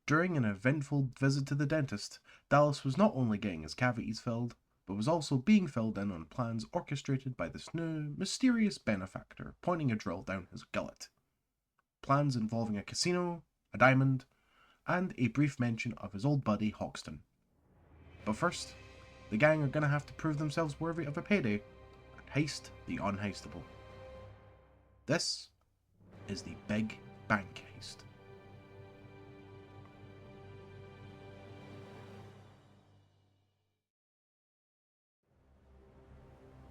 During an eventful visit to the dentist, Dallas was not only getting his cavities filled, but was also being filled in on plans orchestrated by this new, mysterious benefactor pointing a drill down his gullet. Plans involving a casino, a diamond, and a brief mention of his old buddy Hoxton. But first, the gang are going to have to prove themselves worthy of a payday and heist the unheistable. This is the Big Bank Heist.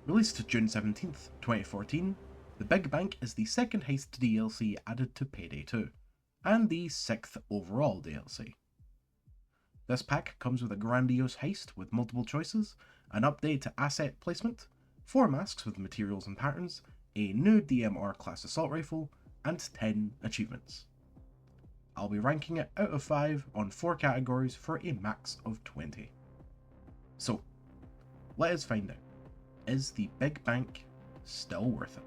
Released June 17th, 2014, The Big Bank is the second heist DLC added to Payday 2, and the 6th overall DLC. This pack comes with a grandiose heist with multiple choices, an update to asset placement, 4 masks with materials and patterns, a new DMR class assault rifle, and 10 achievements. I'll be ranking it out of 5 on 4 categories for a max of 20. So, let us find out. Is the Big Bank still worth it?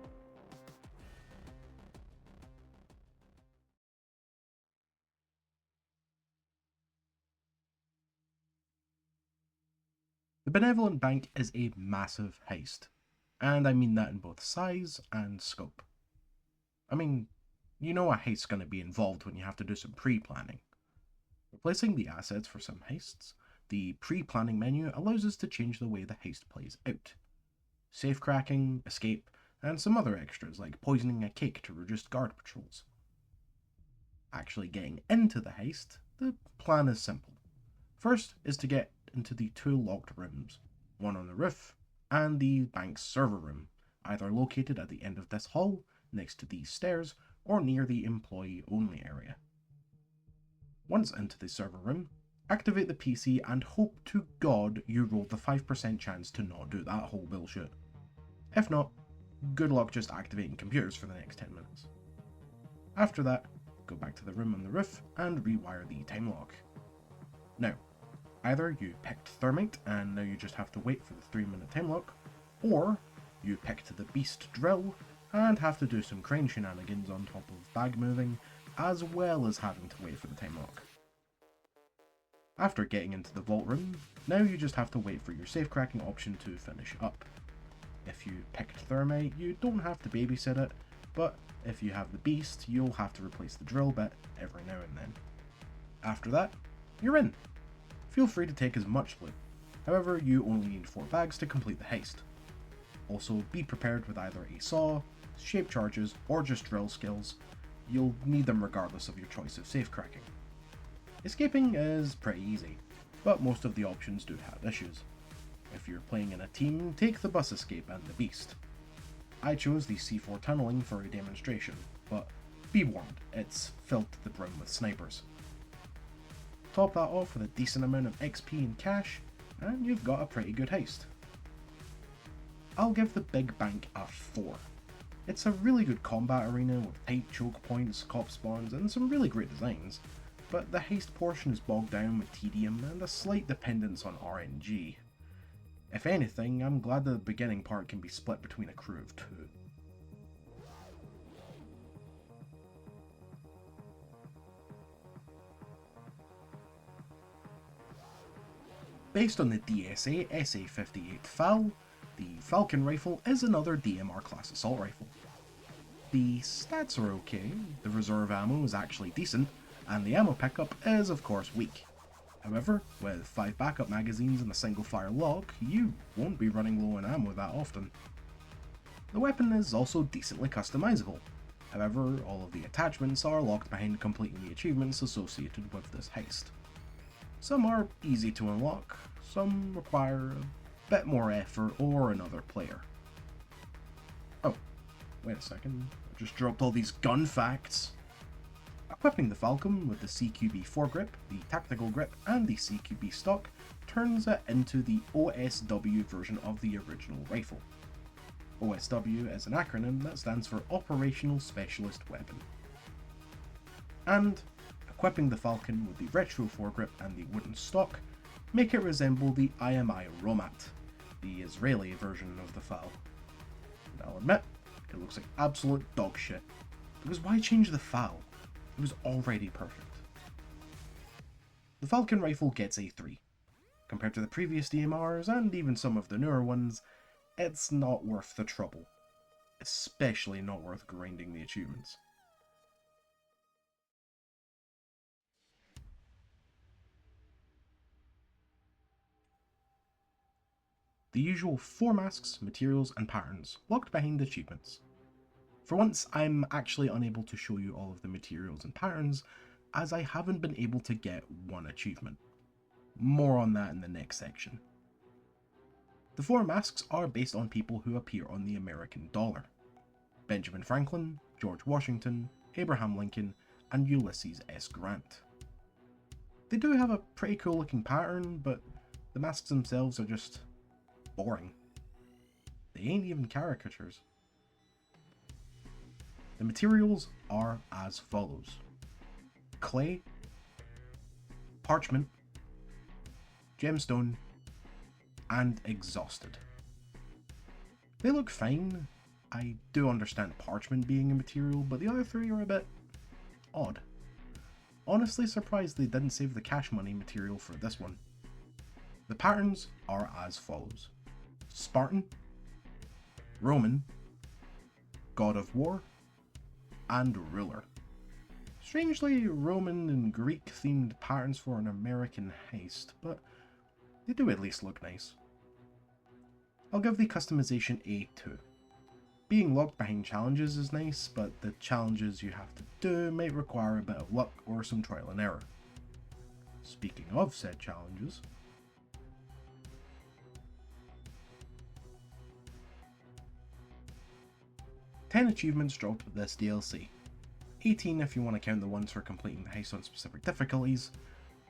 The Benevolent Bank is a massive heist, and I mean that in both size and scope. I mean, you know a heist's going to be involved when you have to do some pre-planning. Replacing the assets for some heists, the pre-planning menu allows us to change the way the heist plays out. Safe cracking, escape, and some other extras like poisoning a cake to reduce guard patrols. Actually getting into the heist, the plan is simple. First is to get into the 2 locked rooms, one on the roof, and the bank's server room, either located at the end of this hall, next to these stairs, or near the employee-only area. Once into the server room, activate the PC and hope to God you rolled the 5% chance to not do that whole bullshit. If not, good luck just activating computers for the next 10 minutes. After that, go back to the room on the roof and rewire the time lock. Now, either you picked Thermite and now you just have to wait for the 3-minute time lock, or you picked the Beast Drill and have to do some crane shenanigans on top of bag moving, as well as having to wait for the time lock. After getting into the vault room, now you just have to wait for your safe cracking option to finish up. If you picked Thermite, you don't have to babysit it, but if you have the Beast, you'll have to replace the drill bit every now and then. After that, you're in. Feel free to take as much loot, however you only need 4 bags to complete the heist. Also be prepared with either a saw, shape charges, or just drill skills. You'll need them regardless of your choice of safe cracking. Escaping is pretty easy, but most of the options do have issues. If you're playing in a team, take the bus escape and the Beast. I chose the C4 tunneling for a demonstration, but be warned, it's filled to the brim with snipers. Top that off with a decent amount of XP and cash, and you've got a pretty good heist. I'll give the Big Bank a 4. It's a really good combat arena with tight choke points, cop spawns, and some really great designs, but the heist portion is bogged down with tedium and a slight dependence on RNG. If anything, I'm glad the beginning part can be split between a crew of 2. Based on the DSA SA-58 FAL, the Falcon rifle is another DMR class assault rifle. The stats are okay, the reserve ammo is actually decent, and the ammo pickup is of course weak. However, with 5 backup magazines and a single fire lock, you won't be running low on ammo that often. The weapon is also decently customizable. However, all of the attachments are locked behind completing the achievements associated with this heist. Some are easy to unlock, some require a bit more effort or another player. Oh, wait a second, I just dropped all these gun facts. Equipping the Falcon with the CQB foregrip, the tactical grip, and the CQB stock turns it into the OSW version of the original rifle. OSW is an acronym that stands for Operational Specialist Weapon. And equipping the Falcon with the retro foregrip and the wooden stock make it resemble the IMI Romat, the Israeli version of the FAL. And I'll admit, it looks like absolute dog shit, because why change the FAL? It was already perfect. The Falcon rifle gets a 3. Compared to the previous DMRs, and even some of the newer ones, it's not worth the trouble. Especially not worth grinding the achievements. The usual 4 masks, materials, and patterns, locked behind achievements. For once, I'm actually unable to show you all of the materials and patterns, as I haven't been able to get one achievement. More on that in the next section. The 4 masks are based on people who appear on the American dollar. Benjamin Franklin, George Washington, Abraham Lincoln, and Ulysses S. Grant. They do have a pretty cool looking pattern, but the masks themselves are just boring. They ain't even caricatures. The materials are as follows: clay, parchment, gemstone, and exhausted. They look fine. I do understand parchment being a material, but the other 3 are a bit odd. Honestly surprised they didn't save the cash money material for this one. The patterns are as follows: Spartan, Roman, God of War, and Ruler. Strangely, Roman and Greek themed patterns for an American heist, but they do at least look nice. I'll give the customization a 2. Being locked behind challenges is nice, but the challenges you have to do might require a bit of luck or some trial and error. Speaking of said challenges, "10 achievements dropped with this DLC. 18 if you want to count the ones for completing the heist on specific difficulties,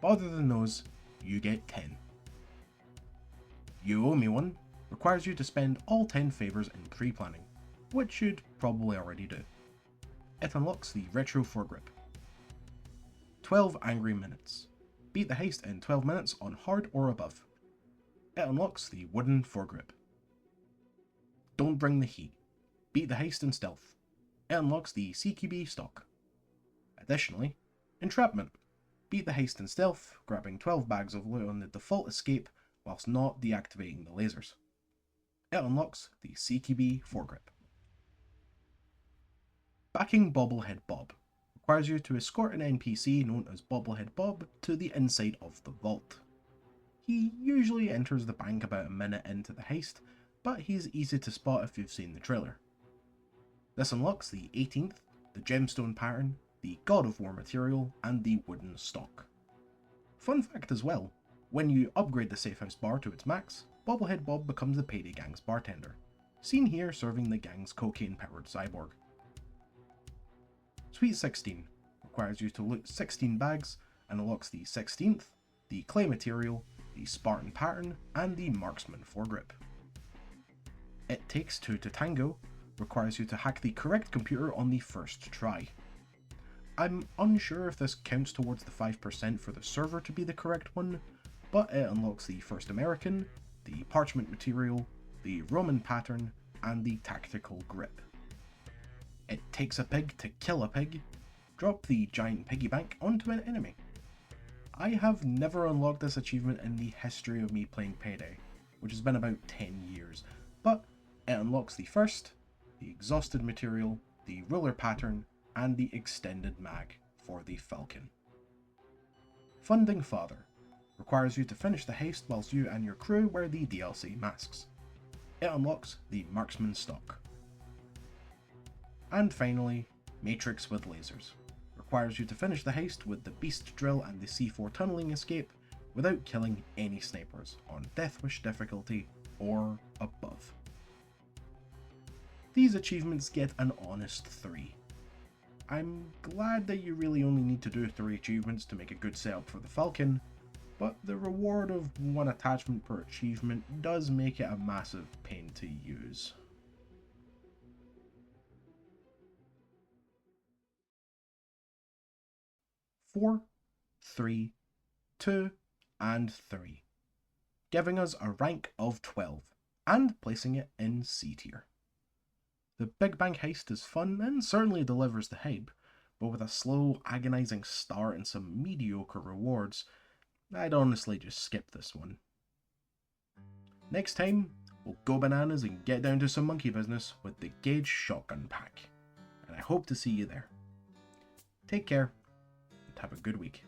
but other than those, you get 10. You Owe Me One requires you to spend all 10 favours in pre-planning, which you'd probably already do. It unlocks the Retro Foregrip. 12 Angry Minutes. Beat the heist in 12 minutes on hard or above. It unlocks the Wooden Foregrip. Don't Bring the Heat. Beat the heist in stealth. It unlocks the CQB stock. Additionally, Entrapment. Beat the heist in stealth, grabbing 12 bags of loot on the default escape whilst not deactivating the lasers. It unlocks the CQB Foregrip. Backing Bobblehead Bob requires you to escort an NPC known as Bobblehead Bob to the inside of the vault. He usually enters the bank about a minute into the heist, but he's easy to spot if you've seen the trailer. This unlocks the 18th, the gemstone pattern, the God of War material, and the wooden stock. Fun fact as well, when you upgrade the safe house bar to its max, Bobblehead Bob becomes the Payday gang's bartender, seen here serving the gang's cocaine-powered cyborg. Sweet 16 requires you to loot 16 bags and unlocks the 16th, the clay material, the Spartan pattern, and the marksman foregrip. It Takes Two to Tango requires you to hack the correct computer on the first try. I'm unsure if this counts towards the 5% for the server to be the correct one, but it unlocks the first American, the parchment material, the Roman pattern, and the tactical grip. It Takes a Pig to Kill a Pig. Drop the giant piggy bank onto an enemy. I have never unlocked this achievement in the history of me playing Payday, which has been about 10 years, but it unlocks the first, the exhausted material, the ruler pattern, and the extended mag for the Falcon. Funding Father requires you to finish the heist whilst you and your crew wear the DLC masks. It unlocks the marksman stock. And finally, Matrix with Lasers requires you to finish the heist with the Beast Drill and the C4 tunneling escape without killing any snipers on Death Wish difficulty or above. These achievements get an honest 3. I'm glad that you really only need to do 3 achievements to make a good setup for the Falcon, but the reward of 1 attachment per achievement does make it a massive pain to use. Four, 3, 2, and 3, giving us a rank of 12, and placing it in C tier. The Big Bank heist is fun and certainly delivers the hype, but with a slow, agonising start and some mediocre rewards, I'd honestly just skip this one. Next time, we'll go bananas and get down to some monkey business with the Gauge Shotgun Pack, and I hope to see you there. Take care, and have a good week.